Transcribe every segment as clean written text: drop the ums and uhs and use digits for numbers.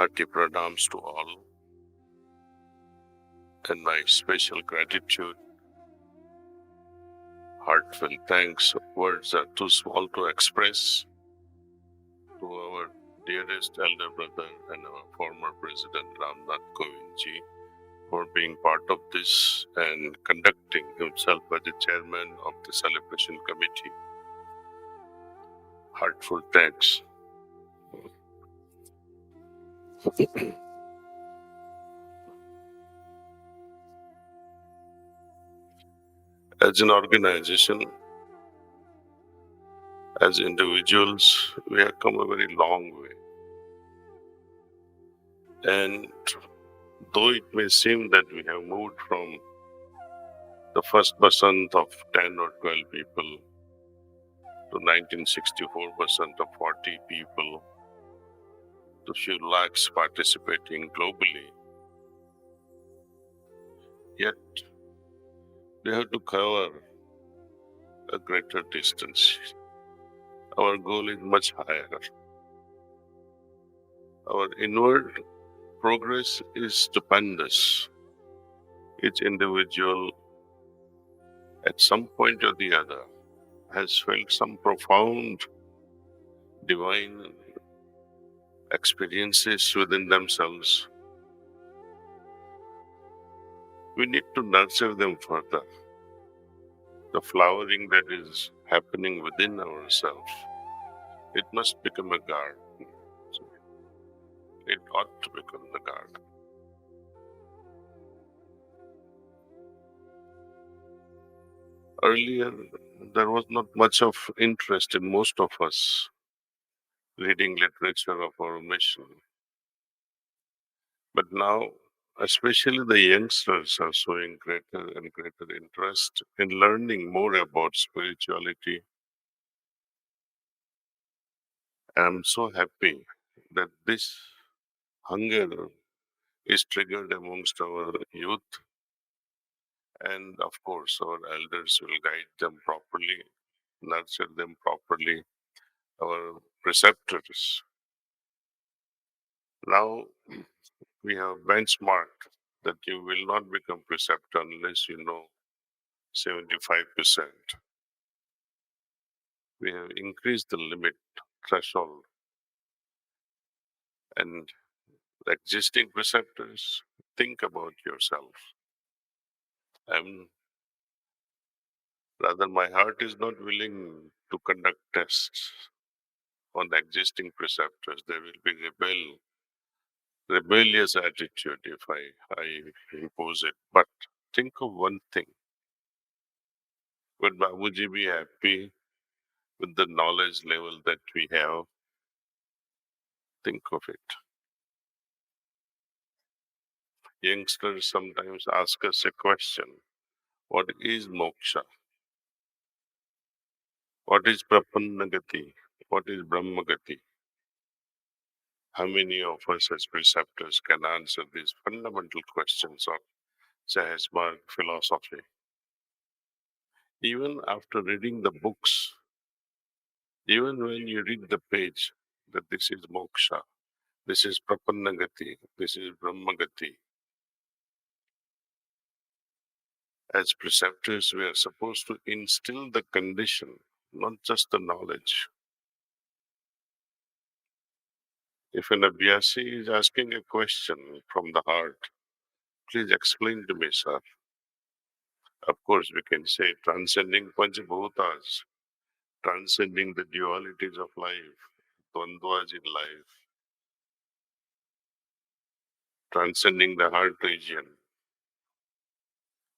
Hearty pranams to all, and my special gratitude, heartfelt thanks. Words are too small to express to our dearest elder brother and our former President Ramnath Kovindji for being part of this and conducting himself as the chairman of the celebration committee. Heartfelt thanks. As an organization, as individuals, we have come a very long way. And though it may seem that we have moved from the first percent of 10 or 12 people to 1964% of 40 people to few lakhs participating globally, yet we have to cover a greater distance. Our goal is much higher. Our inward progress is stupendous. Each individual, at some point or the other, has felt some profound divine experiences within themselves. We need to nurture them further. The flowering that is happening within ourselves, it must become a garden. It ought to become the garden. Earlier, there was not much of interest in most of us reading literature of our mission. But now, especially the youngsters are showing greater and greater interest in learning more about spirituality. I'm so happy that this hunger is triggered amongst our youth, and of course, our elders will guide them properly, nurture them properly, our preceptors. Now, we have benchmarked that you will not become preceptor unless you know 75%. We have increased the limit threshold, and the existing preceptors, think about yourself. I'm rather, my heart is not willing to conduct tests on the existing preceptors. There will be rebellious attitude if I impose it. But think of one thing. Would Babuji be happy with the knowledge level that we have? Think of it. Youngsters sometimes ask us a question. What is moksha? What is prapannagati? What is brahmagati? How many of us as preceptors can answer these fundamental questions of Sahasmarg philosophy? Even after reading the books, even when you read the page that this is moksha, this is prapannagati, this is brahmagati, as preceptors, we are supposed to instill the condition, not just the knowledge. If an abhyasi is asking a question from the heart, please explain to me, sir. Of course, we can say transcending Panchabhutas, transcending the dualities of life, Dvandvas in life, transcending the heart region,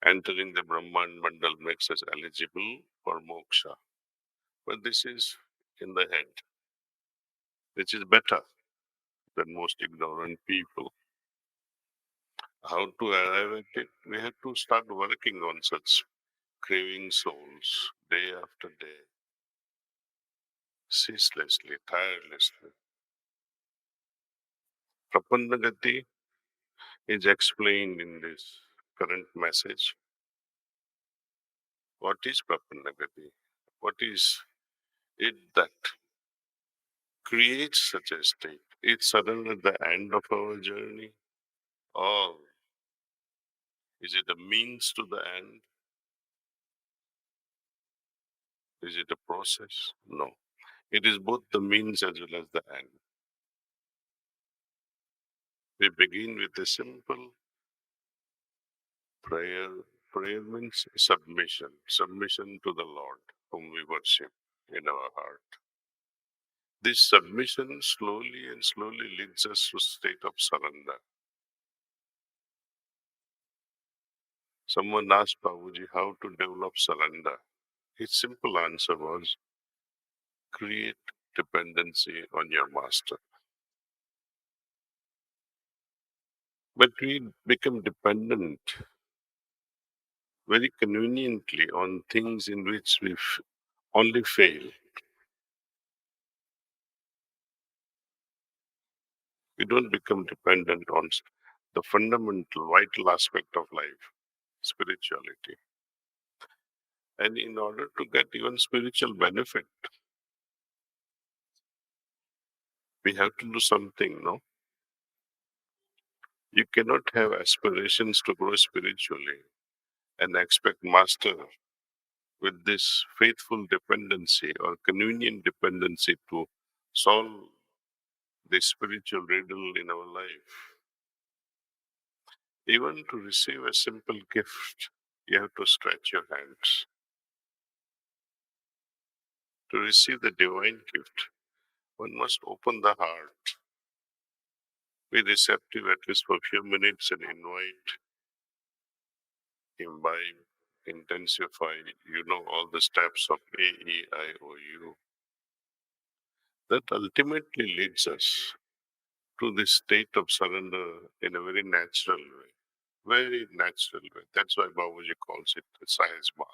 entering the Brahman Mandal makes us eligible for moksha. But this is in the head, which is better than most ignorant people. How to arrive at it? We have to start working on such craving souls day after day, ceaselessly, tirelessly. Prapannagati is explained in this current message. What is Prapannagati? What is it that creates such a state? Is surrender the end of our journey? Or is it a means to the end? Is it a process? No. It is both the means as well as the end. We begin with a simple prayer. Prayer means submission to the Lord whom we worship in our heart. This submission slowly and slowly leads us to a state of surrender. Someone asked Babuji how to develop surrender. His simple answer was create dependency on your master. But we become dependent very conveniently on things in which we only fail. We don't become dependent on the fundamental, vital aspect of life, spirituality. And in order to get even spiritual benefit, we have to do something, no? You cannot have aspirations to grow spiritually and expect master with this faithful dependency or convenient dependency to solve the spiritual riddle in our life. Even to receive a simple gift, you have to stretch your hands. To receive the divine gift, one must open the heart, be receptive at least for a few minutes and invite, imbibe, intensify, all the steps of A, E, I, O, U. That ultimately leads us to this state of surrender in a very natural way. Very natural way. That's why Babaji calls it the science mark.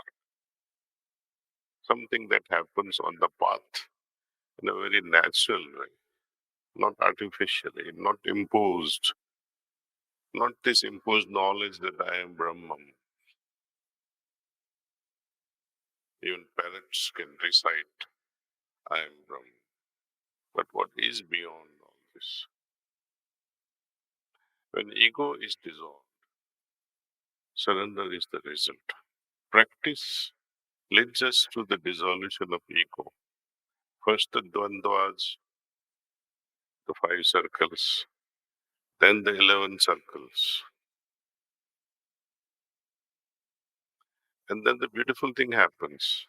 Something that happens on the path in a very natural way, not artificially, not imposed, not this imposed knowledge that I am Brahman. Even parrots can recite, I am Brahman. But what is beyond all this? When ego is dissolved, surrender is the result. Practice leads us to the dissolution of ego. First the dvandvas, the 5 circles, then the 11 circles. And then the beautiful thing happens.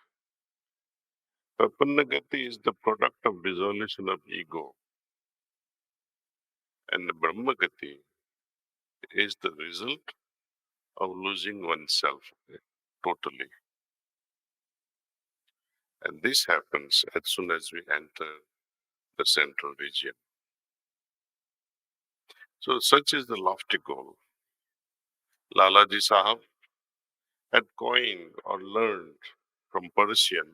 Papannagati is the product of dissolution of ego, and the Brahmagati is the result of losing oneself totally. And this happens as soon as we enter the central region. So, such is the lofty goal. Lalaji Sahab had coined or learned from Persian,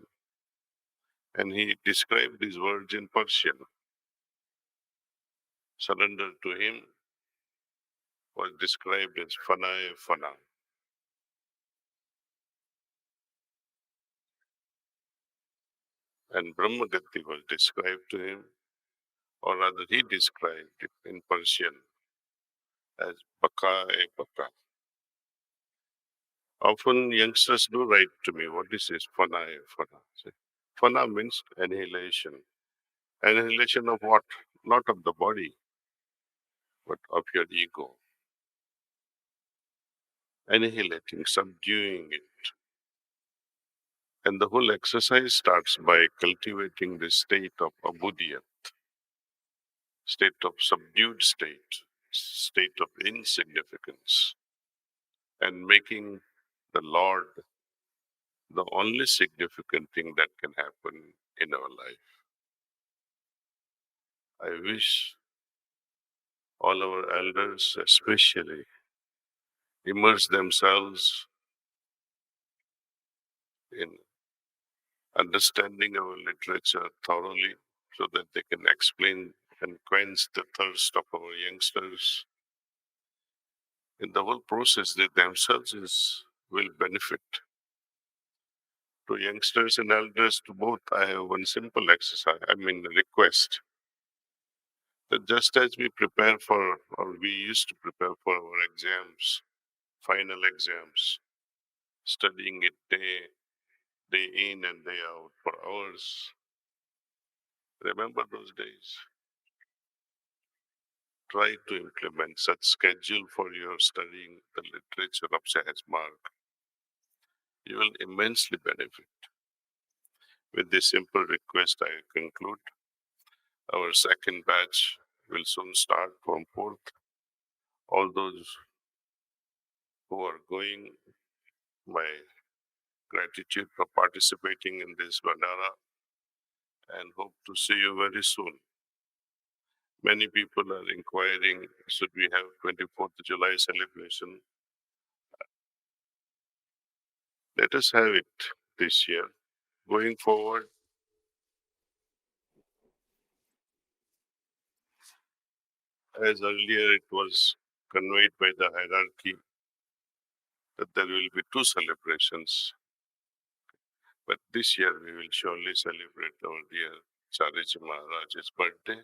and he described these words in Persian. Surrender to him was described as fanae fana. And Brahmagati was described to him, or rather he described it in Persian as baka-e baka. Often youngsters do write to me, what is this fana-e fana? Fana means annihilation. Annihilation of what? Not of the body, but of your ego. Annihilating, subduing it. And the whole exercise starts by cultivating the state of abudiyat, state of subdued state of insignificance, and making the Lord the only significant thing that can happen in our life. I wish all our elders, especially, immerse themselves in understanding our literature thoroughly so that they can explain and quench the thirst of our youngsters. In the whole process, they themselves will benefit. To youngsters and elders, to both, I have one simple request. That just as we prepare for, or we used to prepare for our exams, final exams, studying it day in and day out for hours. Remember those days? Try to implement such schedule for your studying the literature of Sahaj Marg. You will immensely benefit. With this simple request, I conclude. Our second batch will soon start from 4th. All those who are going, my gratitude for participating in this Vandana and hope to see you very soon. Many people are inquiring, should we have 24th July celebration? Let us have it this year. Going forward, as earlier it was conveyed by the hierarchy that there will be 2 celebrations. But this year we will surely celebrate our dear Chariji Maharaj's birthday,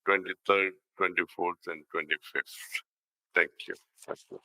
23rd, 24th, and 25th. Thank you. Thank you.